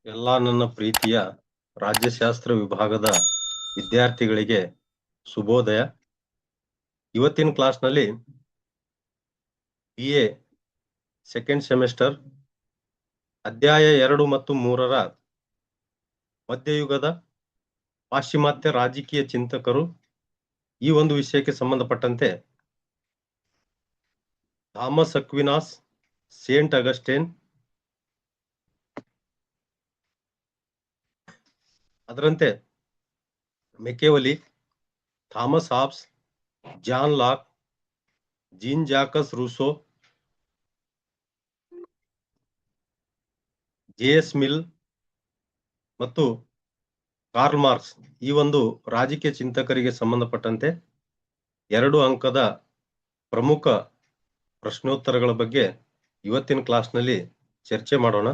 ಎಲ್ಲ ನನ್ನ ಪ್ರೀತಿಯ ರಾಜ್ಯಶಾಸ್ತ್ರ ವಿಭಾಗದ ವಿದ್ಯಾರ್ಥಿಗಳಿಗೆ ಶುಭೋದಯ. ಇವತ್ತಿನ ಕ್ಲಾಸ್ನಲ್ಲಿ BA ಸೆಕೆಂಡ್ ಸೆಮಿಸ್ಟರ್ ಅಧ್ಯಾಯ 2 ಮತ್ತು 3ರ ಮಧ್ಯಯುಗದ ಪಾಶ್ಚಿಮಾತ್ಯ ರಾಜಕೀಯ ಚಿಂತಕರು ಈ ಒಂದು ವಿಷಯಕ್ಕೆ ಸಂಬಂಧಪಟ್ಟಂತೆ ಥಾಮಸ್ ಅಕ್ವಿನಾಸ್, ಸೇಂಟ್ ಅಗಸ್ಟೈನ್, ಅದರಂತೆ Machiavelli, Thomas Hobbes, John Locke, Jean Jacques Rousseau, JS Mill ಮತ್ತು ಕಾರ್ಲ್ ಮಾರ್ಕ್ಸ್ ಈ ಒಂದು ರಾಜಕೀಯ ಚಿಂತಕರಿಗೆ ಸಂಬಂಧಪಟ್ಟಂತೆ 2 ಅಂಕದ ಪ್ರಮುಖ ಪ್ರಶ್ನೋತ್ತರಗಳ ಬಗ್ಗೆ ಇವತ್ತಿನ ಕ್ಲಾಸ್ನಲ್ಲಿ ಚರ್ಚೆ ಮಾಡೋಣ.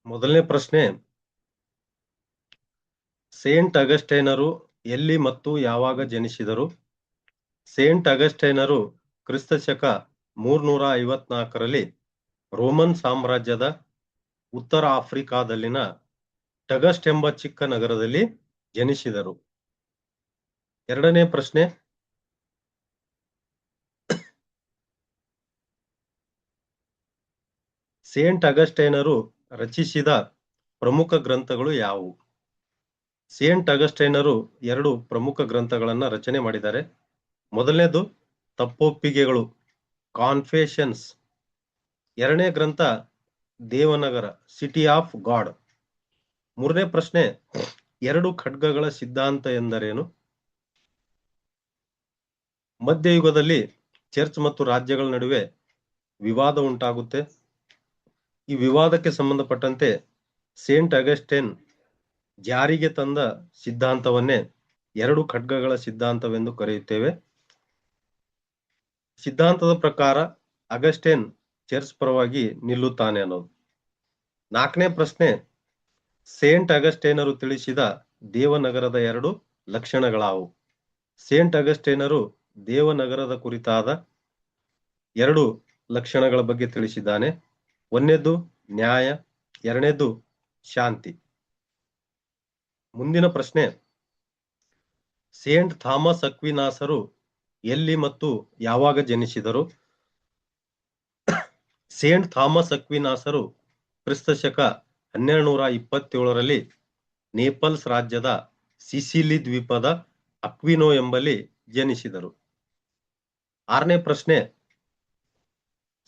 ಮೊದಲನೇ ಪ್ರಶ್ನೆ, ಸೇಂಟ್ ಅಗಸ್ಟೈನರು ಎಲ್ಲಿ ಮತ್ತು ಯಾವಾಗ ಜನಿಸಿದರು? ಸೇಂಟ್ ಅಗಸ್ಟೈನರು ಕ್ರಿಸ್ತಶಕ 354ರಲ್ಲಿ ರೋಮನ್ ಸಾಮ್ರಾಜ್ಯದ ಉತ್ತರ ಆಫ್ರಿಕಾದಲ್ಲಿನ ಟಗಸ್ಟ್ ಎಂಬ ಚಿಕ್ಕ ನಗರದಲ್ಲಿ ಜನಿಸಿದರು. ಎರಡನೇ ಪ್ರಶ್ನೆ, ಸೇಂಟ್ ಅಗಸ್ಟೈನರು ರಚಿಸಿದ ಪ್ರಮುಖ ಗ್ರಂಥಗಳು ಯಾವುವು? ಸೇಂಟ್ ಅಗಸ್ಟೈನರು 2 ಪ್ರಮುಖ ಗ್ರಂಥಗಳನ್ನ ರಚನೆ ಮಾಡಿದ್ದಾರೆ. ಮೊದಲನೇದು ತಪ್ಪೊಪ್ಪಿಗೆಗಳು, ಕಾನ್ಫೆಷನ್ಸ್. ಎರಡನೇ ಗ್ರಂಥ ದೇವನಗರ, ಸಿಟಿ ಆಫ್ ಗಾಡ್. ಮೂರನೇ ಪ್ರಶ್ನೆ, 2 ಖಡ್ಗಗಳ ಸಿದ್ಧಾಂತ ಎಂದರೇನು? ಮಧ್ಯಯುಗದಲ್ಲಿ ಚರ್ಚ್ ಮತ್ತು ರಾಜ್ಯಗಳ ನಡುವೆ ವಿವಾದ ಉಂಟಾಗುತ್ತೆ. ಈ ವಿವಾದಕ್ಕೆ ಸಂಬಂಧಪಟ್ಟಂತೆ ಸೇಂಟ್ ಅಗಸ್ಟೈನ್ ಜಾರಿಗೆ ತಂದ ಸಿದ್ಧಾಂತವನ್ನೇ 2 ಖಡ್ಗಗಳ ಸಿದ್ಧಾಂತವೆಂದು ಕರೆಯುತ್ತೇವೆ. ಸಿದ್ಧಾಂತದ ಪ್ರಕಾರ ಅಗಸ್ಟೈನ್ ಚರ್ಚ್ ಪರವಾಗಿ ನಿಲ್ಲುತ್ತಾನೆ ಅನ್ನೋದು. 4ನೇ ಪ್ರಶ್ನೆ, ಸೇಂಟ್ ಅಗಸ್ಟೈನರು ತಿಳಿಸಿದ ದೇವನಗರದ 2 ಲಕ್ಷಣಗಳಾವು? ಸೇಂಟ್ ಅಗಸ್ಟೈನರು ದೇವನಗರದ ಕುರಿತಾದ 2 ಲಕ್ಷಣಗಳ ಬಗ್ಗೆ ತಿಳಿಸಿದ್ದಾನೆ. ಒಂದನೇದು ನ್ಯಾಯ, ಎರಡನೇದು ಶಾಂತಿ. ಮುಂದಿನ ಪ್ರಶ್ನೆ, ಸೇಂಟ್ ಥಾಮಸ್ ಅಕ್ವಿನಾಸರು ಎಲ್ಲಿ ಮತ್ತು ಯಾವಾಗ ಜನಿಸಿದರು? ಸೇಂಟ್ ಥಾಮಸ್ ಅಕ್ವಿನಾಸರು ಕ್ರಿಸ್ತಶಕ 1227ರಲ್ಲಿ ನೇಪಲ್ಸ್ ರಾಜ್ಯದ ಸಿಸಿಲಿ ದ್ವೀಪದ ಅಕ್ವಿನೋ ಎಂಬಲ್ಲಿ ಜನಿಸಿದರು. 6ನೇ ಪ್ರಶ್ನೆ,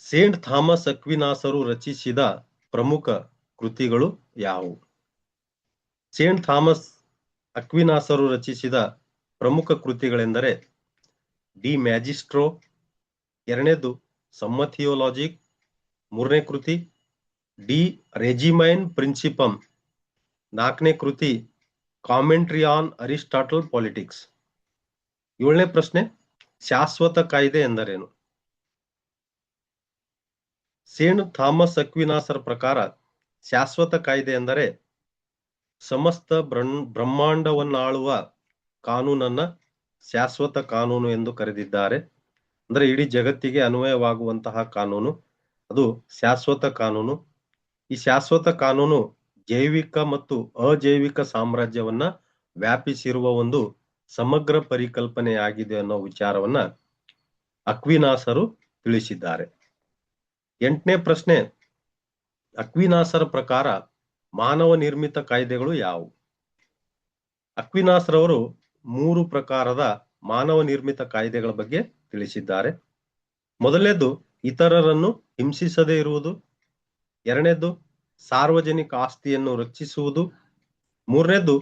ಸೇಂಟ್ ಥಾಮಸ್ ಅಕ್ವಿನಾಸರು ರಚಿಸಿದ ಪ್ರಮುಖ ಕೃತಿಗಳು ಯಾವುವು? ಸೇಂಟ್ ಥಾಮಸ್ ಅಕ್ವಿನಾಸರು ರಚಿಸಿದ ಪ್ರಮುಖ ಕೃತಿಗಳೆಂದರೆ ಡಿ ಮ್ಯಾಜಿಸ್ಟ್ರೋ, ಎರಡನೇದು ಸಮ್ಮ ಥಿಯೋಲಾಜಿಕ್, ಮೂರನೇ ಕೃತಿ ಡಿ ರೆಜಿಮೈನ್ ಪ್ರಿನ್ಸಿಪಮ್, 4ನೇ ಕೃತಿ ಕಾಮೆಂಟ್ರಿ ಆನ್ ಅರಿಸ್ಟಾಟಲ್ ಪಾಲಿಟಿಕ್ಸ್. 7ನೇ ಪ್ರಶ್ನೆ, ಶಾಶ್ವತ ಕಾಯ್ದೆ ಎಂದರೇನು? ಸೇಂಟ್ ಥಾಮಸ್ ಅಕ್ವಿನಾಸರ ಪ್ರಕಾರ ಶಾಶ್ವತ ಕಾಯ್ದೆ ಎಂದರೆ ಸಮಸ್ತ ಬ್ರಹ್ಮಾಂಡವನ್ನಾಳುವ ಕಾನೂನನ್ನ ಶಾಶ್ವತ ಕಾನೂನು ಎಂದು ಕರೆದಿದ್ದಾರೆ. ಅಂದ್ರೆ ಇಡೀ ಜಗತ್ತಿಗೆ ಅನ್ವಯವಾಗುವಂತಹ ಕಾನೂನು, ಅದು ಶಾಶ್ವತ ಕಾನೂನು. ಈ ಶಾಶ್ವತ ಕಾನೂನು ಜೈವಿಕ ಮತ್ತು ಅಜೈವಿಕ ಸಾಮ್ರಾಜ್ಯವನ್ನ ವ್ಯಾಪಿಸಿರುವ ಒಂದು ಸಮಗ್ರ ಪರಿಕಲ್ಪನೆಯಾಗಿದೆ ಅನ್ನೋ ವಿಚಾರವನ್ನ ಅಕ್ವಿನಾಸರು ತಿಳಿಸಿದ್ದಾರೆ. 8ನೇ ಪ್ರಶ್ನೆ, ಅಕ್ವಿನಾಸರ ಪ್ರಕಾರ ಮಾನವ ನಿರ್ಮಿತ ಕಾಯ್ದೆಗಳು ಯಾವುವು? ಅಕ್ವಿನಾಸರವರು 3 ಪ್ರಕಾರದ ಮಾನವ ನಿರ್ಮಿತ ಕಾಯ್ದೆಗಳ ಬಗ್ಗೆ ತಿಳಿಸಿದ್ದಾರೆ. ಮೊದಲನೇದು ಇತರರನ್ನು ಹಿಂಸಿಸದೇ ಇರುವುದು, ಎರಡನೇದು ಸಾರ್ವಜನಿಕ ಆಸ್ತಿಯನ್ನು ರಕ್ಷಿಸುವುದು, ಮೂರನೇದು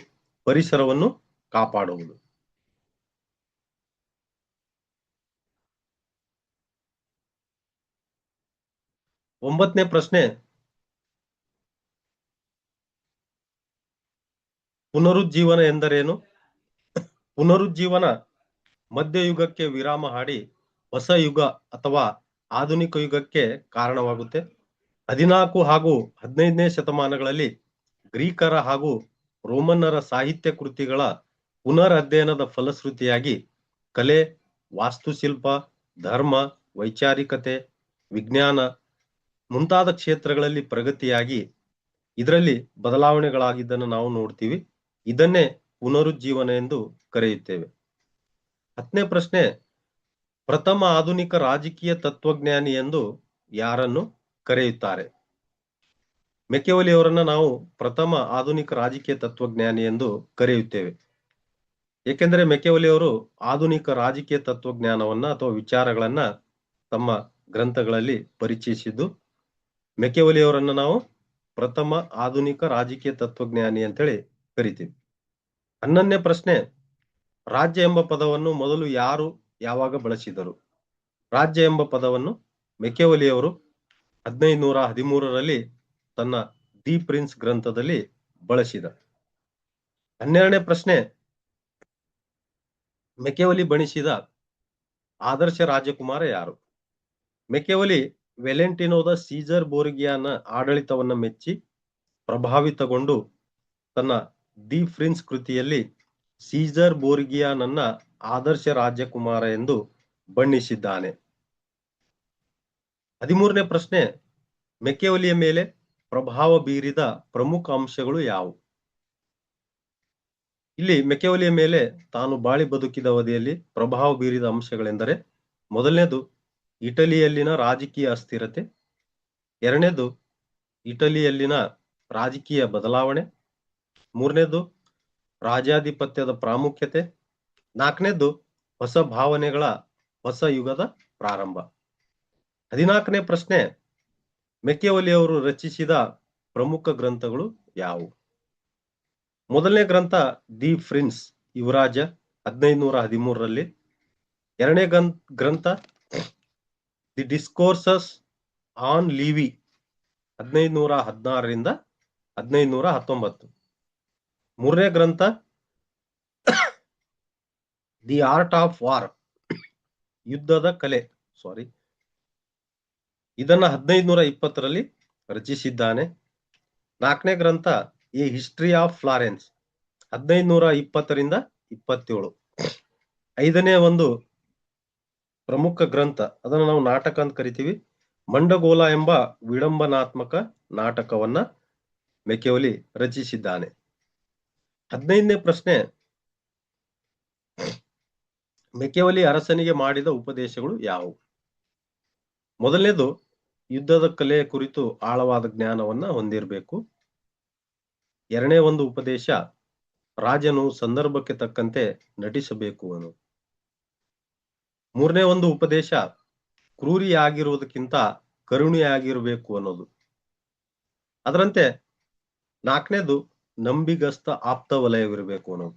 ಪರಿಸರವನ್ನು ಕಾಪಾಡುವುದು. 9ನೇ ಪ್ರಶ್ನೆ, ಪುನರುಜ್ಜೀವನ ಎಂದರೇನು? ಪುನರುಜ್ಜೀವನ ಮಧ್ಯಯುಗಕ್ಕೆ ವಿರಾಮ ಹಾಡಿ ಹೊಸ ಯುಗ ಅಥವಾ ಆಧುನಿಕ ಯುಗಕ್ಕೆ ಕಾರಣವಾಗುತ್ತೆ. 14 ಹಾಗೂ 15ನೇ ಶತಮಾನಗಳಲ್ಲಿ ಗ್ರೀಕರ ಹಾಗೂ ರೋಮನ್ನರ ಸಾಹಿತ್ಯ ಕೃತಿಗಳ ಪುನರ್ ಅಧ್ಯಯನದ ಫಲಶ್ರುತಿಯಾಗಿ ಕಲೆ, ವಾಸ್ತುಶಿಲ್ಪ, ಧರ್ಮ, ವೈಚಾರಿಕತೆ, ವಿಜ್ಞಾನ ಮುಂತಾದ ಕ್ಷೇತ್ರಗಳಲ್ಲಿ ಪ್ರಗತಿಯಾಗಿ ಇದರಲ್ಲಿ ಬದಲಾವಣೆಗಳಾಗಿದ್ದನ್ನು ನಾವು ನೋಡ್ತೀವಿ. ಇದನ್ನೇ ಪುನರುಜ್ಜೀವನ ಎಂದು ಕರೆಯುತ್ತೇವೆ. 10ನೇ ಪ್ರಶ್ನೆ, ಪ್ರಥಮ ಆಧುನಿಕ ರಾಜಕೀಯ ತತ್ವಜ್ಞಾನಿ ಎಂದು ಯಾರನ್ನು ಕರೆಯುತ್ತಾರೆ? ಮೆಕೆವಲಿ ಅವರನ್ನ ನಾವು ಪ್ರಥಮ ಆಧುನಿಕ ರಾಜಕೀಯ ತತ್ವಜ್ಞಾನಿ ಎಂದು ಕರೆಯುತ್ತೇವೆ. ಏಕೆಂದರೆ ಮೆಕೆವಲಿ ಅವರು ಆಧುನಿಕ ರಾಜಕೀಯ ತತ್ವಜ್ಞಾನವನ್ನ ಅಥವಾ ವಿಚಾರಗಳನ್ನ ತಮ್ಮ ಗ್ರಂಥಗಳಲ್ಲಿ ಪರಿಚಯಿಸಿದ್ದು. ಮೆಕೆವಲಿ ಅವರನ್ನ ನಾವು ಪ್ರಥಮ ಆಧುನಿಕ ರಾಜಕೀಯ ತತ್ವಜ್ಞಾನಿ ಅಂತೇಳಿ ಕರಿತೀವಿ. 11ನೇ ಪ್ರಶ್ನೆ, ರಾಜ್ಯ ಎಂಬ ಪದವನ್ನು ಮೊದಲು ಯಾರು ಯಾವಾಗ ಬಳಸಿದರು? ರಾಜ್ಯ ಎಂಬ ಪದವನ್ನು ಮೆಕೆವಲಿ ಅವರು 1513ರಲ್ಲಿ ತನ್ನ ದಿ ಪ್ರಿನ್ಸ್ ಗ್ರಂಥದಲ್ಲಿ ಬಳಸಿದ. 12ನೇ ಪ್ರಶ್ನೆ, ಮೆಕೆವಲಿ ಬಣಿಸಿದ ಆದರ್ಶ ರಾಜಕುಮಾರ ಯಾರು? ಮೆಕೆವಲಿ ವೆಲೆಂಟಿನೋದ ಸೀಸರ್ ಬೋರ್ಗಿಯಾನ ಆಡಳಿತವನ್ನ ಮೆಚ್ಚಿ ಪ್ರಭಾವಿತಗೊಂಡು ತನ್ನ ದಿ ಪ್ರಿನ್ಸ್ ಕೃತಿಯಲ್ಲಿ ಸೀಸರ್ ಬೋರ್ಗಿಯಾನನ್ನ ಆದರ್ಶ ರಾಜಕುಮಾರ ಎಂದು ಬಣ್ಣಿಸಿದ್ದಾನೆ. 13ನೇ ಪ್ರಶ್ನೆ, ಮೆಕೆವಲಿಯ ಮೇಲೆ ಪ್ರಭಾವ ಬೀರಿದ ಪ್ರಮುಖ ಅಂಶಗಳು ಯಾವುವು? ಇಲ್ಲಿ ಮೆಕೆವಲಿಯ ಮೇಲೆ ತಾನು ಬಾಳಿ ಬದುಕಿದ ಅವಧಿಯಲ್ಲಿ ಪ್ರಭಾವ ಬೀರಿದ ಅಂಶಗಳೆಂದರೆ, ಮೊದಲನೇದು ಇಟಲಿಯಲ್ಲಿನ ರಾಜಕೀಯ ಅಸ್ಥಿರತೆ, ಎರಡನೇದು ಇಟಲಿಯಲ್ಲಿನ ರಾಜಕೀಯ ಬದಲಾವಣೆ, ಮೂರನೇದು ರಾಜಾಧಿಪತ್ಯದ ಪ್ರಾಮುಖ್ಯತೆ, ನಾಲ್ಕನೇದು ಹೊಸ ಭಾವನೆಗಳ ಹೊಸ ಯುಗದ ಪ್ರಾರಂಭ. 14ನೇ ಪ್ರಶ್ನೆ, ಮೆಕೆವಲಿ ಅವರು ರಚಿಸಿದ ಪ್ರಮುಖ ಗ್ರಂಥಗಳು ಯಾವುವು? ಮೊದಲನೇ ಗ್ರಂಥ ದಿ ಪ್ರಿನ್ಸ್ ಯುವರಾಜ 1513ರಲ್ಲಿ, ಎರಡನೇ ಗ್ರಂಥ ದಿ ಡಿಸ್ಕೋರ್ಸಸ್ ಆನ್ ಲಿವಿ 1516ರಿಂದ 1519, ಮೂರನೇ ಗ್ರಂಥ ದಿ ಆರ್ಟ್ ಆಫ್ ವಾರ್ ಯುದ್ಧದ ಕಲೆ ಇದನ್ನ 1520ರಲ್ಲಿ ರಚಿಸಿದ್ದಾನೆ. ನಾಲ್ಕನೇ ಗ್ರಂಥ ಎ ಹಿಸ್ಟ್ರಿ ಆಫ್ ಫ್ಲಾರೆನ್ಸ್ 1520ರಿಂದ 27. ಐದನೇ ಒಂದು ಪ್ರಮುಖ ಗ್ರಂಥ, ಅದನ್ನು ನಾವು ನಾಟಕ ಅಂತ ಕರಿತೀವಿ, ಮಂಡಗೋಲ ಎಂಬ ವಿಡಂಬನಾತ್ಮಕ ನಾಟಕವನ್ನ ಮೆಕೆವಲಿ ರಚಿಸಿದ್ದಾನೆ. 15ನೇ ಪ್ರಶ್ನೆ, ಮೆಕೆವಲಿ ಅರಸನಿಗೆ ಮಾಡಿದ ಉಪದೇಶಗಳು ಯಾವುವು? ಮೊದಲನೇದು ಯುದ್ಧದ ಕಲೆಯ ಕುರಿತು ಆಳವಾದ ಜ್ಞಾನವನ್ನ ಹೊಂದಿರಬೇಕು. ಎರಡನೇ ಒಂದು ಉಪದೇಶ, ರಾಜನು ಸಂದರ್ಭಕ್ಕೆ ತಕ್ಕಂತೆ ನಟಿಸಬೇಕು ಅನ್ನೋದು. ಮೂರನೇ ಒಂದು ಉಪದೇಶ, ಕ್ರೂರಿಯಾಗಿರುವುದಕ್ಕಿಂತ ಕರುಣೆಯಾಗಿರಬೇಕು ಅನ್ನೋದು. ಅದರಂತೆ ನಾಲ್ಕನೇದು, ನಂಬಿಗಸ್ತ ಆಪ್ತ ವಲಯವಿರಬೇಕು ಅನ್ನೋದು.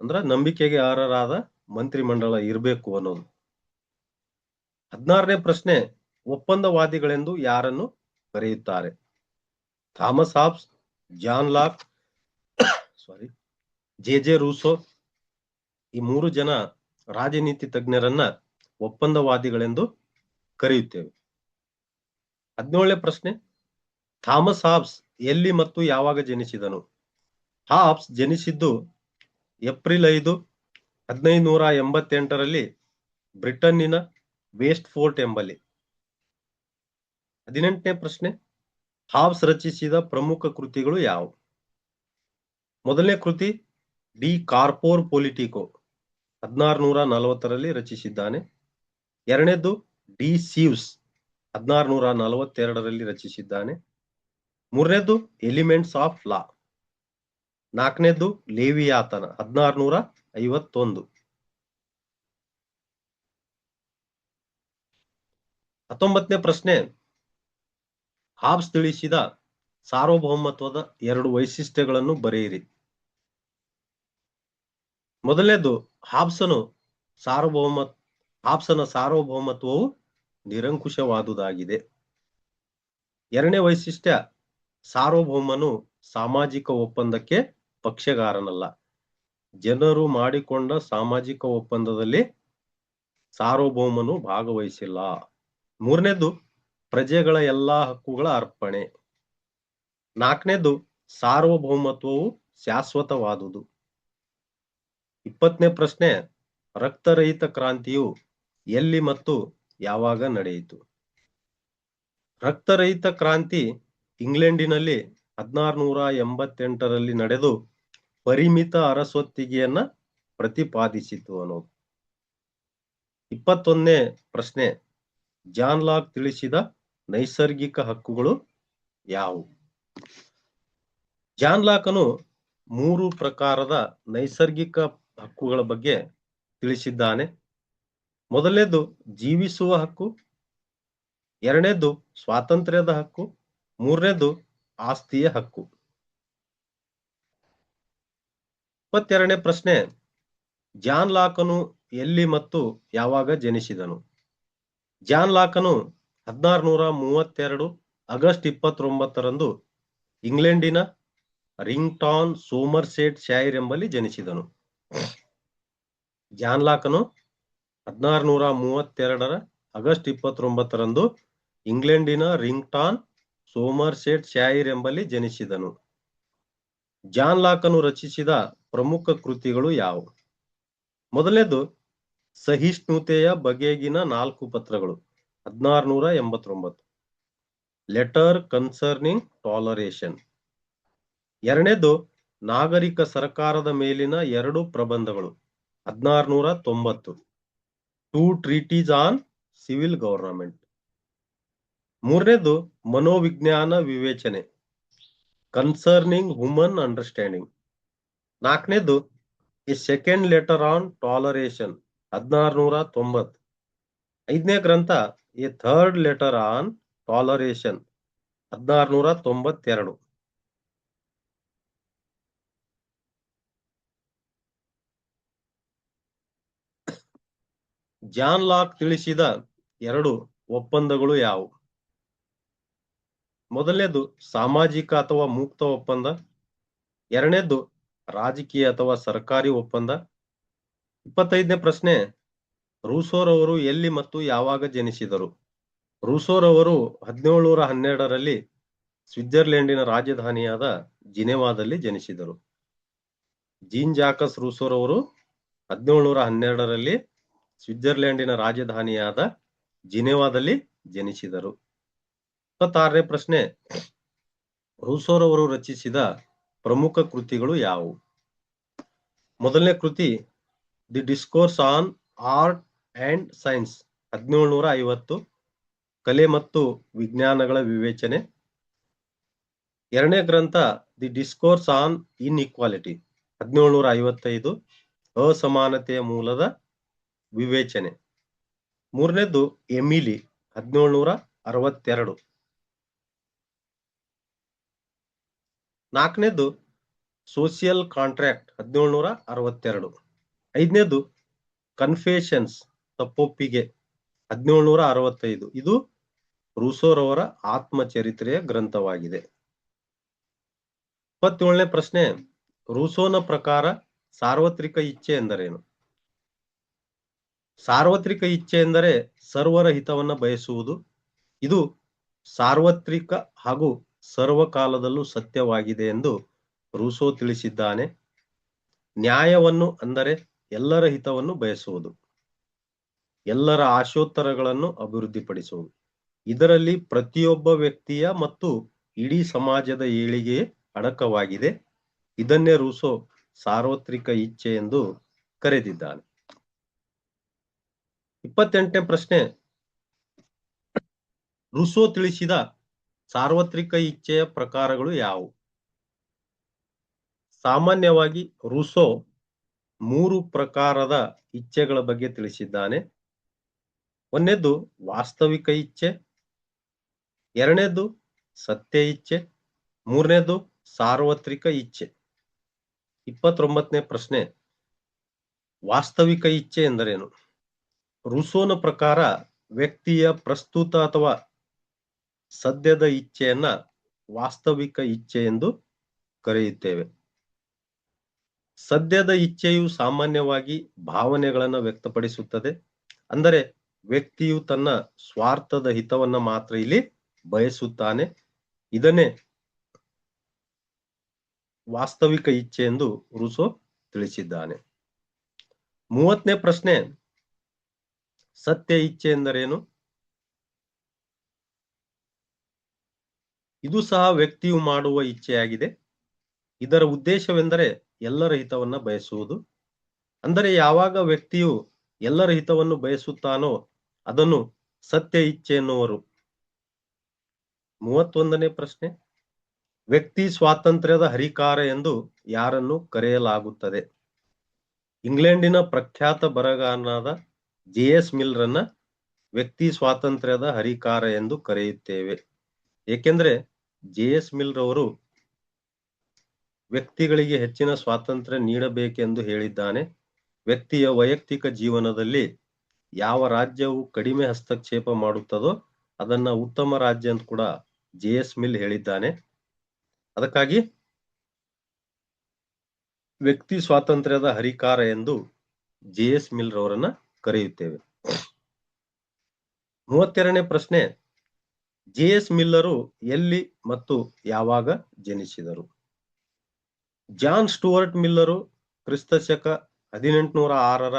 ಅಂದ್ರ ನಂಬಿಕೆಗೆ ಅರ್ಹರಾದ ಮಂತ್ರಿಮಂಡಲ ಇರಬೇಕು ಅನ್ನೋದು. 16ನೇ ಪ್ರಶ್ನೆ, ಒಪ್ಪಂದವಾದಿಗಳೆಂದು ಯಾರನ್ನು ಕರೆಯುತ್ತಾರೆ? Thomas Hobbes, John Locke, J Rousseau, ಈ ಮೂರು ಜನ ರಾಜನೀತಿ ತಜ್ಞರನ್ನ ಒಪ್ಪಂದವಾದಿಗಳೆಂದು ಕರೆಯುತ್ತೇವೆ. 17ನೇ ಪ್ರಶ್ನೆ, ಥಾಮಸ್ ಹಾಬ್ಸ್ ಎಲ್ಲಿ ಮತ್ತು ಯಾವಾಗ ಜನಿಸಿದನು? ಹಾಬ್ಸ್ ಜನಿಸಿದ್ದು ಏಪ್ರಿಲ್ 5, 1588ರಲ್ಲಿ ಬ್ರಿಟನ್ನಿನ ವೇಸ್ಟ್ ಫೋರ್ಟ್ ಎಂಬಲ್ಲಿ. 18ನೇ ಪ್ರಶ್ನೆ, ಹಾಬ್ಸ್ ರಚಿಸಿದ ಪ್ರಮುಖ ಕೃತಿಗಳು ಯಾವುವು? ಮೊದಲನೇ ಕೃತಿ ಡಿ ಕಾರ್ಪೋರ್ ಪೊಲಿಟಿಕೋ 1640ರಲ್ಲಿ ರಚಿಸಿದ್ದಾನೆ. ಎರಡನೇದು ಡಿ ಸೀವ್ಸ್ 1642ರಲ್ಲಿ ರಚಿಸಿದ್ದಾನೆ. ಮೂರನೇದು ಎಲಿಮೆಂಟ್ಸ್ ಆಫ್ ಲಾ. ನಾಲ್ಕನೇದು ಲೇವಿಯಾತನ 1651. 19ನೇ ಪ್ರಶ್ನೆ, ಹಾಬ್ಸ್ ತಿಳಿಸಿದ ಸಾರ್ವಭೌಮತ್ವದ 2 ವೈಶಿಷ್ಟ್ಯಗಳನ್ನು ಬರೆಯಿರಿ. ಮೊದಲನೇದು, ಹಾಬ್ಸನ ಸಾರ್ವಭೌಮತ್ವವು ನಿರಂಕುಶವಾದುದಾಗಿದೆ. ಎರಡನೇ ವೈಶಿಷ್ಟ್ಯ, ಸಾರ್ವಭೌಮನು ಸಾಮಾಜಿಕ ಒಪ್ಪಂದಕ್ಕೆ ಪಕ್ಷಗಾರನಲ್ಲ. ಜನರು ಮಾಡಿಕೊಂಡ ಸಾಮಾಜಿಕ ಒಪ್ಪಂದದಲ್ಲಿ ಸಾರ್ವಭೌಮನು ಭಾಗವಹಿಸಿಲ್ಲ. ಮೂರನೇದು ಪ್ರಜೆಗಳ ಎಲ್ಲಾ ಹಕ್ಕುಗಳ ಅರ್ಪಣೆ. ನಾಲ್ಕನೇದು ಸಾರ್ವಭೌಮತ್ವವು ಶಾಶ್ವತವಾದುದು. 20ನೇ ಪ್ರಶ್ನೆ, ರಕ್ತರಹಿತ ಕ್ರಾಂತಿಯು ಎಲ್ಲಿ ಮತ್ತು ಯಾವಾಗ ನಡೆಯಿತು? ರಕ್ತರಹಿತ ಕ್ರಾಂತಿ ಇಂಗ್ಲೆಂಡಿನಲ್ಲಿ 1688ರಲ್ಲಿ ನಡೆದು ಪರಿಮಿತ ಅರಸೊತ್ತಿಗೆಯನ್ನ ಪ್ರತಿಪಾದಿಸಿತು ಅನ್ನೋದು. 21ನೇ ಪ್ರಶ್ನೆ, ಜಾನ್ ಲಾಕ್ ತಿಳಿಸಿದ ನೈಸರ್ಗಿಕ ಹಕ್ಕುಗಳು ಯಾವುವು? ಜಾನ್ ಲಾಕನು 3 ಪ್ರಕಾರದ ನೈಸರ್ಗಿಕ ಹಕ್ಕುಗಳ ಬಗ್ಗೆ ತಿಳಿಸಿದ್ದಾನೆ. ಮೊದಲನೇದು ಜೀವಿಸುವ ಹಕ್ಕು, ಎರಡನೇದು ಸ್ವಾತಂತ್ರ್ಯದ ಹಕ್ಕು, ಮೂರನೇದು ಆಸ್ತಿಯ ಹಕ್ಕು. 22ನೇ ಪ್ರಶ್ನೆ, ಜಾನ್ ಲಾಕನು ಎಲ್ಲಿ ಮತ್ತು ಯಾವಾಗ ಜನಿಸಿದನು? ಜಾನ್ ಲಾಕನು 1632 ಆಗಸ್ಟ್ 29ರಂದು ಇಂಗ್ಲೆಂಡಿನ ರಿಂಗ್ಟಾನ್ ಸೋಮರ್ಸೆಟ್ ಶೈರ್ ಎಂಬಲ್ಲಿ ಜನಿಸಿದನು. ಜಾನ್ ಲಾಕನು 1632 ಆಗಸ್ಟ್ 29ರಂದು ಇಂಗ್ಲೆಂಡಿನ ರಿಂಗ್ಟಾನ್ ಸೋಮರ್ಸೆಟ್ ಶೈರ್ ಎಂಬಲ್ಲಿ ಜನಿಸಿದನು. ಜಾನ್ ಲಾಕನು ರಚಿಸಿದ ಪ್ರಮುಖ ಕೃತಿಗಳು ಯಾವುವು? ಮೊದಲನೇದು ಸಹಿಷ್ಣುತೆಯ ಬಗೆಗಿನ 4 ಪತ್ರಗಳು 1689, ಲೆಟರ್ ಕನ್ಸರ್ನಿಂಗ್ ಟಾಲರೇಷನ್. ಎರಡನೇದು ನಾಗರಿಕ ಸರ್ಕಾರದ ಮೇಲಿನ 2 ಪ್ರಬಂಧಗಳು 1690, 2 ಟ್ರೀಟೀಸ್ ಆನ್ ಸಿವಿಲ್ ಗವರ್ನಮೆಂಟ್. ಮೂರನೇದು ಮನೋವಿಜ್ಞಾನ ವಿವೇಚನೆ, ಕನ್ಸರ್ನಿಂಗ್ ಹ್ಯೂಮನ್ ಅಂಡರ್ಸ್ಟ್ಯಾಂಡಿಂಗ್. ನಾಲ್ಕನೇದು a second letter on toleration 1690. ಐದನೇ ಗ್ರಂಥ a third letter on toleration 1692. John Locke ತಿಳಿಸಿದ 2 ಒಪ್ಪಂದಗಳು ಯಾವುವು? ಮೊದಲನೇದು ಸಾಮಾಜಿಕ ಅಥವಾ ಮುಕ್ತ ಒಪ್ಪಂದ, ಎರಡನೇದು ರಾಜಕೀಯ ಅಥವಾ ಸರ್ಕಾರಿ ಒಪ್ಪಂದ. 25ನೇ ಪ್ರಶ್ನೆ, ರೂಸೋರವರು ಎಲ್ಲಿ ಮತ್ತು ಯಾವಾಗ ಜನಿಸಿದರು? ರೂಸೋರವರು 1712ರಲ್ಲಿ ಸ್ವಿಟ್ಜರ್ಲೆಂಡಿನ ರಾಜಧಾನಿಯಾದ ಜಿನೆವಾದಲ್ಲಿ ಜನಿಸಿದರು. ಜೀನ್ ಜಾಕಸ್ ರೂಸೋರವರು 1712ರಲ್ಲಿ ಸ್ವಿಟ್ಜರ್ಲೆಂಡಿನ ರಾಜಧಾನಿಯಾದ ಜಿನೆವಾದಲ್ಲಿ ಜನಿಸಿದರು. 26ನೇ ಪ್ರಶ್ನೆ, ರೂಸೋರವರು ರಚಿಸಿದ ಪ್ರಮುಖ ಕೃತಿಗಳು ಯಾವುವು? ಮೊದಲನೇ ಕೃತಿ the discourse on art and science 1750, ಕಲೆ ಮತ್ತು ವಿಜ್ಞಾನಗಳ ವಿವೇಚನೆ. ಎರಡನೇ ಗ್ರಂಥ ದಿ ಡಿಸ್ಕೋರ್ಸ್ ಆನ್ ಇನ್ಇಕ್ವಾಲಿಟಿ 1755, ಅಸಮಾನತೆಯ ಮೂಲದ ವಿವೇಚನೆ. ಮೂರನೇದು ಎಮಿಲಿ 1762. ನಾಲ್ಕನೇದು ಸೋಷಿಯಲ್ ಕಾಂಟ್ರಾಕ್ಟ್ 1762. ಐದನೇದು ಕನ್ಫೆಷನ್ಸ್ ತಪ್ಪೊಪ್ಪಿಗೆ 1765. ಇದು ರೂಸೋರವರ ಆತ್ಮಚರಿತ್ರೆಯ ಗ್ರಂಥವಾಗಿದೆ. 27ನೇ ಪ್ರಶ್ನೆ, ರೂಸೋನ ಪ್ರಕಾರ ಸಾರ್ವತ್ರಿಕ ಇಚ್ಛೆ ಎಂದರೇನು? ಸಾರ್ವತ್ರಿಕ ಇಚ್ಛೆ ಎಂದರೆ ಸರ್ವರ ಹಿತವನ್ನ ಬಯಸುವುದು. ಇದು ಸಾರ್ವತ್ರಿಕ ಹಾಗೂ ಸರ್ವಕಾಲದಲ್ಲೂ ಸತ್ಯವಾಗಿದೆ ಎಂದು ರೂಸೋ ತಿಳಿಸಿದ್ದಾನೆ. ನ್ಯಾಯವನ್ನು ಅಂದರೆ ಎಲ್ಲರ ಹಿತವನ್ನು ಬಯಸುವುದು, ಎಲ್ಲರ ಆಶೋತ್ತರಗಳನ್ನು ಅಭಿವೃದ್ಧಿಪಡಿಸುವುದು. ಇದರಲ್ಲಿ ಪ್ರತಿಯೊಬ್ಬ ವ್ಯಕ್ತಿಯ ಮತ್ತು ಇಡೀ ಸಮಾಜದ ಏಳಿಗೆ ಅಡಕವಾಗಿದೆ. ಇದನ್ನೇ ರೂಸೋ ಸಾರ್ವತ್ರಿಕ ಇಚ್ಛೆ ಎಂದು ಕರೆದಿದ್ದಾನೆ. 28ನೇ ಪ್ರಶ್ನೆ, ರೂಸೋ ತಿಳಿಸಿದ ಸಾರ್ವತ್ರಿಕ ಇಚ್ಛೆಯ ಪ್ರಕಾರಗಳು ಯಾವುವು? ಸಾಮಾನ್ಯವಾಗಿ ರೂಸೋ 3 ಪ್ರಕಾರದ ಇಚ್ಛೆಗಳ ಬಗ್ಗೆ ತಿಳಿಸಿದ್ದಾನೆ. ಒಂದನೇದು ವಾಸ್ತವಿಕ ಇಚ್ಛೆ, ಎರಡನೇದು ಸತ್ಯ ಇಚ್ಛೆ, ಮೂರನೇದು ಸಾರ್ವತ್ರಿಕ ಇಚ್ಛೆ. 29ನೇ ಪ್ರಶ್ನೆ, ವಾಸ್ತವಿಕ ಇಚ್ಛೆ ಎಂದರೇನು? ರೂಸೋನ ಪ್ರಕಾರ ವ್ಯಕ್ತಿಯ ಪ್ರಸ್ತುತ ಅಥವಾ ಸದ್ಯದ ಇಚ್ಛೆಯನ್ನ ವಾಸ್ತವಿಕ ಇಚ್ಛೆ ಎಂದು ಕರೆಯುತ್ತೇವೆ. ಸದ್ಯದ ಇಚ್ಛೆಯು ಸಾಮಾನ್ಯವಾಗಿ ಭಾವನೆಗಳನ್ನು ವ್ಯಕ್ತಪಡಿಸುತ್ತದೆ. ಅಂದರೆ ವ್ಯಕ್ತಿಯು ತನ್ನ ಸ್ವಾರ್ಥದ ಹಿತವನ್ನ ಮಾತ್ರ ಇಲ್ಲಿ ಬಯಸುತ್ತಾನೆ. ಇದನ್ನೇ ವಾಸ್ತವಿಕ ಇಚ್ಛೆ ಎಂದು ರೂಸೋ ತಿಳಿಸಿದ್ದಾನೆ. 30ನೇ ಪ್ರಶ್ನೆ, ಸತ್ಯ ಇಚ್ಛೆ ಎಂದರೇನು? ಇದು ಸಹ ವ್ಯಕ್ತಿಯು ಮಾಡುವ ಇಚ್ಛೆಯಾಗಿದೆ. ಇದರ ಉದ್ದೇಶವೆಂದರೆ ಎಲ್ಲರ ಹಿತವನ್ನ ಬಯಸುವುದು. ಅಂದರೆ ಯಾವಾಗ ವ್ಯಕ್ತಿಯು ಎಲ್ಲರ ಹಿತವನ್ನು ಬಯಸುತ್ತಾನೋ ಅದನ್ನು ಸತ್ಯ ಇಚ್ಛೆ ಎನ್ನುವರು. 31ನೇ ಪ್ರಶ್ನೆ, ವ್ಯಕ್ತಿ ಸ್ವಾತಂತ್ರ್ಯದ ಹರಿಕಾರ ಎಂದು ಯಾರನ್ನು ಕರೆಯಲಾಗುತ್ತದೆ? ಇಂಗ್ಲೆಂಡಿನ ಪ್ರಖ್ಯಾತ ಬರಹಗಾರನಾದ ಜೆ.ಎಸ್. ಮಿಲ್ರನ್ನ ವ್ಯಕ್ತಿ ಸ್ವಾತಂತ್ರ್ಯದ ಹರಿಕಾರ ಎಂದು ಕರೆಯುತ್ತೇವೆ. ಏಕೆಂದ್ರೆ ಜೆ.ಎಸ್. ಮಿಲ್ರವರು ವ್ಯಕ್ತಿಗಳಿಗೆ ಹೆಚ್ಚಿನ ಸ್ವಾತಂತ್ರ್ಯ ನೀಡಬೇಕೆಂದು ಹೇಳಿದ್ದಾನೆ. ವ್ಯಕ್ತಿಯ ವೈಯಕ್ತಿಕ ಜೀವನದಲ್ಲಿ ಯಾವ ರಾಜ್ಯವು ಕಡಿಮೆ ಹಸ್ತಕ್ಷೇಪ ಮಾಡುತ್ತದೋ ಅದನ್ನ ಉತ್ತಮ ರಾಜ್ಯ ಅಂತ ಕೂಡ ಜೆ.ಎಸ್. ಮಿಲ್ ಹೇಳಿದ್ದಾನೆ. ಅದಕ್ಕಾಗಿ ವ್ಯಕ್ತಿ ಸ್ವಾತಂತ್ರ್ಯದ ಹರಿಕಾರ ಎಂದು ಜೆ.ಎಸ್. ಮಿಲ್ ರವರನ್ನ ಕರೆಯುತ್ತೇವೆ. 32ನೇ ಪ್ರಶ್ನೆ, ಜೆ.ಎಸ್. ಮಿಲ್ಲರು ಎಲ್ಲಿ ಮತ್ತು ಯಾವಾಗ ಜನಿಸಿದರು? ಜಾನ್ ಸ್ಟುವರ್ಟ್ ಮಿಲ್ಲರು ಕ್ರಿಸ್ತಶಕ 1806ರ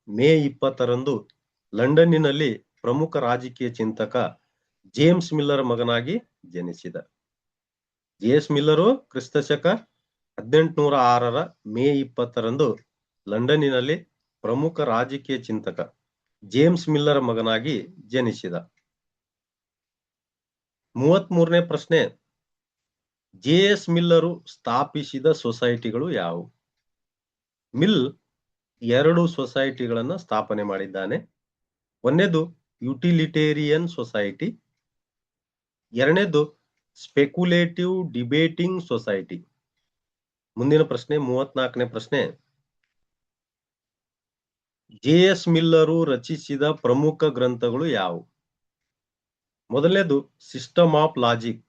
ಮೇ 20ರಂದು ಲಂಡನ್ನಿನಲ್ಲಿ ಪ್ರಮುಖ ರಾಜಕೀಯ ಚಿಂತಕ ಜೇಮ್ಸ್ ಮಿಲ್ಲರ್ ಮಗನಾಗಿ ಜನಿಸಿದ. ಜೆ.ಎಸ್. ಮಿಲ್ಲರು ಕ್ರಿಸ್ತಶಕ 1806ರ ಮೇ 20ರಂದು ಲಂಡನ್ನಿನಲ್ಲಿ ಪ್ರಮುಖ ರಾಜಕೀಯ ಚಿಂತಕ ಜೇಮ್ಸ್ ಮಿಲ್ಲರ್ ಮಗನಾಗಿ ಜನಿಸಿದ. 33ನೇ ಪ್ರಶ್ನೆ, ಜೆ.ಎಸ್. ಮಿಲ್ಲರು ಸ್ಥಾಪಿಸಿದ ಸೊಸೈಟಿಗಳು ಯಾವುವು? ಮಿಲ್ 2 ಸೊಸೈಟಿಗಳನ್ನ ಸ್ಥಾಪನೆ ಮಾಡಿದ್ದಾನೆ. ಒಂದನೇದು ಯುಟಿಲಿಟೇರಿಯನ್ ಸೊಸೈಟಿ, ಎರಡನೇದು ಸ್ಪೆಕ್ಯುಲೇಟಿವ್ ಡಿಬೇಟಿಂಗ್ ಸೊಸೈಟಿ. ಮುಂದಿನ ಪ್ರಶ್ನೆ 34ನೇ ಪ್ರಶ್ನೆ, ಜೆ.ಎಸ್. ಮಿಲ್ಲರು ರಚಿಸಿದ ಪ್ರಮುಖ ಗ್ರಂಥಗಳು ಯಾವುವು? ಮೊದಲನೇದು system of logic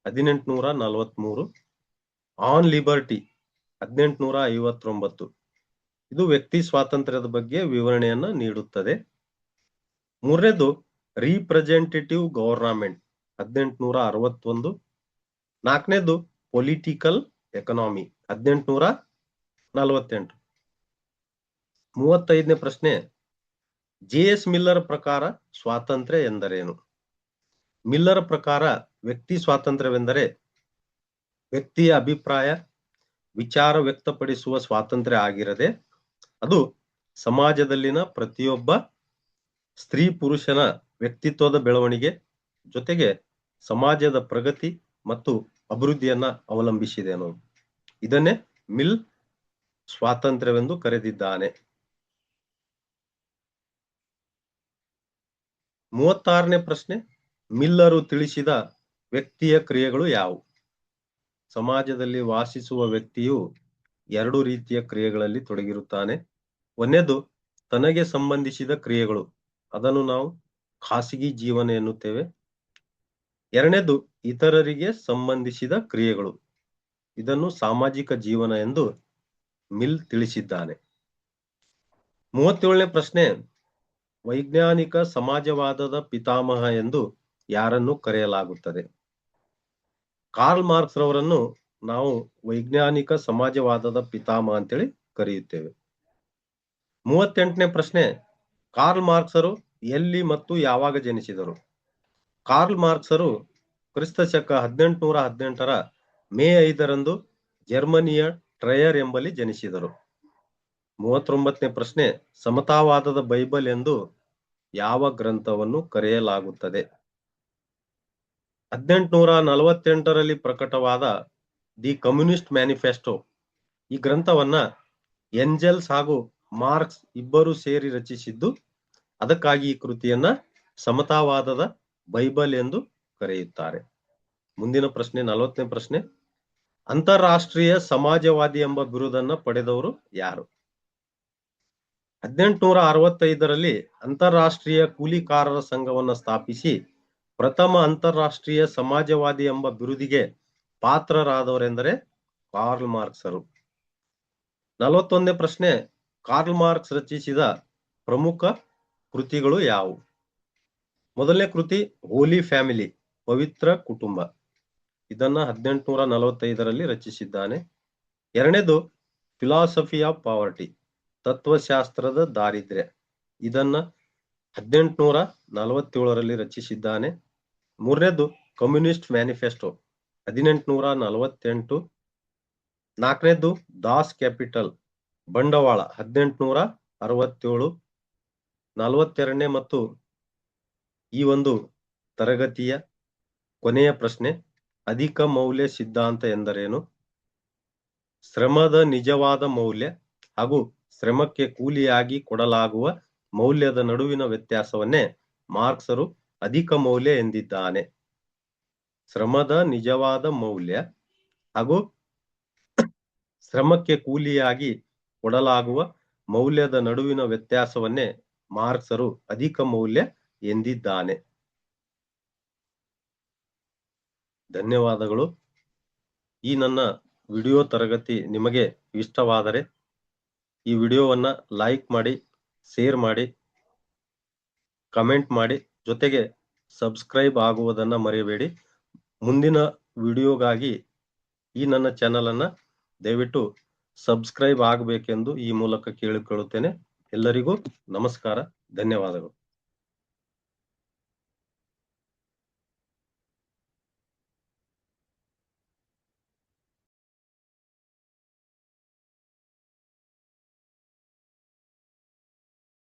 1843, on liberty 1859. ಇದು ವ್ಯಕ್ತಿ ಸ್ವಾತಂತ್ರ್ಯದ ಬಗ್ಗೆ ವಿವರಣೆಯನ್ನ ನೀಡುತ್ತದೆ. ಮೂರನೇದು ರಿಪ್ರೆಸೆಂಟೇಟಿವ್ ಗವರ್ನಮೆಂಟ್ 1861. ನಾಲ್ಕನೇದು ಪೊಲಿಟಿಕಲ್ ಎಕನಾಮಿ 1848. 35ನೇ ಪ್ರಶ್ನೆ, ಜೆ.ಎಸ್. ಮಿಲ್ಲರ್ ಪ್ರಕಾರ ಸ್ವಾತಂತ್ರ್ಯ ಎಂದರೇನು? ಮಿಲ್ಲರ್ ಪ್ರಕಾರ ವ್ಯಕ್ತಿ ಸ್ವಾತಂತ್ರ್ಯವೆಂದರೆ ವ್ಯಕ್ತಿಯ ಅಭಿಪ್ರಾಯ, ವಿಚಾರ ವ್ಯಕ್ತಪಡಿಸುವ ಸ್ವಾತಂತ್ರ್ಯ ಆಗಿರದೆ ಅದು ಸಮಾಜದಲ್ಲಿನ ಪ್ರತಿಯೊಬ್ಬ ಸ್ತ್ರೀ ಪುರುಷನ ವ್ಯಕ್ತಿತ್ವದ ಬೆಳವಣಿಗೆ ಜೊತೆಗೆ ಸಮಾಜದ ಪ್ರಗತಿ ಮತ್ತು ಅಭಿವೃದ್ಧಿಯನ್ನ ಅವಲಂಬಿಸಿದೆ ಅನ್ನೋದು. ಇದನ್ನೇ ಮಿಲ್ ಸ್ವಾತಂತ್ರ್ಯವೆಂದು ಕರೆದಿದ್ದಾನೆ. 36ನೇ ಪ್ರಶ್ನೆ, ಮಿಲ್ಲರು ತಿಳಿಸಿದ ವ್ಯಕ್ತಿಯ ಕ್ರಿಯೆಗಳು ಯಾವುವು? ಸಮಾಜದಲ್ಲಿ ವಾಸಿಸುವ ವ್ಯಕ್ತಿಯು 2 ರೀತಿಯ ಕ್ರಿಯೆಗಳಲ್ಲಿ ತೊಡಗಿರುತ್ತಾನೆ. ಒಂದನೇದು ತನಗೆ ಸಂಬಂಧಿಸಿದ ಕ್ರಿಯೆಗಳು, ಅದನ್ನು ನಾವು ಖಾಸಗಿ ಜೀವನ ಎನ್ನುತ್ತೇವೆ. ಎರಡನೇದು ಇತರರಿಗೆ ಸಂಬಂಧಿಸಿದ ಕ್ರಿಯೆಗಳು, ಇದನ್ನು ಸಾಮಾಜಿಕ ಜೀವನ ಎಂದು ಮಿಲ್ ತಿಳಿಸಿದ್ದಾನೆ. 37ನೇ ಪ್ರಶ್ನೆ, ವೈಜ್ಞಾನಿಕ ಸಮಾಜವಾದದ ಪಿತಾಮಹ ಎಂದು ಯಾರನ್ನು ಕರೆಯಲಾಗುತ್ತದೆ? ಕಾರ್ಲ್ ಮಾರ್ಕ್ಸ್ ರವರನ್ನು ನಾವು ವೈಜ್ಞಾನಿಕ ಸಮಾಜವಾದದ ಪಿತಾಮಹ ಅಂತೇಳಿ ಕರೆಯುತ್ತೇವೆ. 38ನೇ ಪ್ರಶ್ನೆ, ಕಾರ್ಲ್ ಮಾರ್ಕ್ಸರು ಎಲ್ಲಿ ಮತ್ತು ಯಾವಾಗ ಜನಿಸಿದರು? ಕಾರ್ಲ್ ಮಾರ್ಕ್ಸರು ಕ್ರಿಸ್ತಶಕ 1818ರ ಮೇ 5ರಂದು ಜರ್ಮನಿಯ ಟ್ರಯರ್ ಎಂಬಲ್ಲಿ ಜನಿಸಿದರು. 39ನೇ ಪ್ರಶ್ನೆ, ಸಮತಾವಾದದ ಬೈಬಲ್ ಎಂದು ಯಾವ ಗ್ರಂಥವನ್ನು ಕರೆಯಲಾಗುತ್ತದೆ? 1848ರಲ್ಲಿ ಪ್ರಕಟವಾದ ದಿ ಕಮ್ಯುನಿಸ್ಟ್ ಮ್ಯಾನಿಫೆಸ್ಟೋ, ಈ ಗ್ರಂಥವನ್ನ ಎಂಜೆಲ್ಸ್ ಹಾಗೂ ಮಾರ್ಕ್ಸ್ ಇಬ್ಬರು ಸೇರಿ ರಚಿಸಿದ್ದು, ಅದಕ್ಕಾಗಿ ಈ ಕೃತಿಯನ್ನ ಸಮತಾವಾದದ ಬೈಬಲ್ ಎಂದು ಕರೆಯುತ್ತಾರೆ. ಮುಂದಿನ ಪ್ರಶ್ನೆ 40ನೇ ಪ್ರಶ್ನೆ, ಅಂತಾರಾಷ್ಟ್ರೀಯ ಸಮಾಜವಾದಿ ಎಂಬ ಬಿರುದನ್ನ ಪಡೆದವರು ಯಾರು? 1865ರಲ್ಲಿ ಅಂತಾರಾಷ್ಟ್ರೀಯ ಕೂಲಿಕಾರರ ಸಂಘವನ್ನ ಸ್ಥಾಪಿಸಿ ಪ್ರಥಮ ಅಂತಾರಾಷ್ಟ್ರೀಯ ಸಮಾಜವಾದಿ ಎಂಬ ಬಿರುದಿಗೆ ಪಾತ್ರರಾದವರೆಂದರೆ ಕಾರ್ಲ್ ಮಾರ್ಕ್ಸರು. 41ನೇ ಪ್ರಶ್ನೆ, ಕಾರ್ಲ್ ಮಾರ್ಕ್ಸ್ ರಚಿಸಿದ ಪ್ರಮುಖ ಕೃತಿಗಳು ಯಾವುವು? ಮೊದಲನೇ ಕೃತಿ ಹೋಲಿ ಫ್ಯಾಮಿಲಿ, ಪವಿತ್ರ ಕುಟುಂಬ. ಇದನ್ನ 1845ರಲ್ಲಿ ರಚಿಸಿದ್ದಾನೆ. ಎರಡನೇದು ಫಿಲಾಸಫಿ ಆಫ್ ಪಾವರ್ಟಿ, ತತ್ವಶಾಸ್ತ್ರದ ದಾರಿದ್ರ್ಯ. ಇದನ್ನ 1847ರಲ್ಲಿ ರಚಿಸಿದ್ದಾನೆ. ಮೂರನೇದು ಕಮ್ಯುನಿಸ್ಟ್ ಮ್ಯಾನಿಫೆಸ್ಟೋ, 1848. ನಾಲ್ಕನೇದು ದಾಸ್ ಕ್ಯಾಪಿಟಲ್, ಬಂಡವಾಳ, 1867. 42ನೇ ಮತ್ತು ಈ ಒಂದು ತರಗತಿಯ ಕೊನೆಯ ಪ್ರಶ್ನೆ, ಅಧಿಕ ಮೌಲ್ಯ ಸಿದ್ಧಾಂತ ಎಂದರೇನು? ಶ್ರಮದ ನಿಜವಾದ ಮೌಲ್ಯ ಹಾಗೂ ಶ್ರಮಕ್ಕೆ ಕೂಲಿಯಾಗಿ ಕೊಡಲಾಗುವ ಮೌಲ್ಯದ ನಡುವಿನ ವ್ಯತ್ಯಾಸವನ್ನೇ ಮಾರ್ಕ್ಸರು ಅಧಿಕ ಮೌಲ್ಯ ಎಂದಿದ್ದಾನೆ. ಶ್ರಮದ ನಿಜವಾದ ಮೌಲ್ಯ ಹಾಗೂ ಶ್ರಮಕ್ಕೆ ಕೂಲಿಯಾಗಿ ಕೊಡಲಾಗುವ ಮೌಲ್ಯದ ನಡುವಿನ ವ್ಯತ್ಯಾಸವನ್ನೇ ಮಾರ್ಕ್ಸರು ಅಧಿಕ ಮೌಲ್ಯ ಎಂದಿದ್ದಾನೆ. ಧನ್ಯವಾದಗಳು. ಈ ನನ್ನ ವಿಡಿಯೋ ತರಗತಿ ನಿಮಗೆ ಇಷ್ಟವಾದರೆ ಈ ವಿಡಿಯೋವನ್ನ ಲೈಕ್ ಮಾಡಿ, ಶೇರ್ ಮಾಡಿ, ಕಮೆಂಟ್ ಮಾಡಿ, ಜೊತೆಗೆ ಸಬ್ಸ್ಕ್ರೈಬ್ ಆಗುವುದನ್ನ ಮರೆಯಬೇಡಿ. ಮುಂದಿನ ವಿಡಿಯೋಗಾಗಿ ಈ ನನ್ನ ಚಾನೆಲ್ ಅನ್ನ ದಯವಿಟ್ಟು ಸಬ್ಸ್ಕ್ರೈಬ್ ಆಗಬೇಕೆಂದು ಈ ಮೂಲಕ ಕೇಳಿಕೊಳ್ಳುತ್ತೇನೆ. ಎಲ್ಲರಿಗೂ ನಮಸ್ಕಾರ, ಧನ್ಯವಾದಗಳು.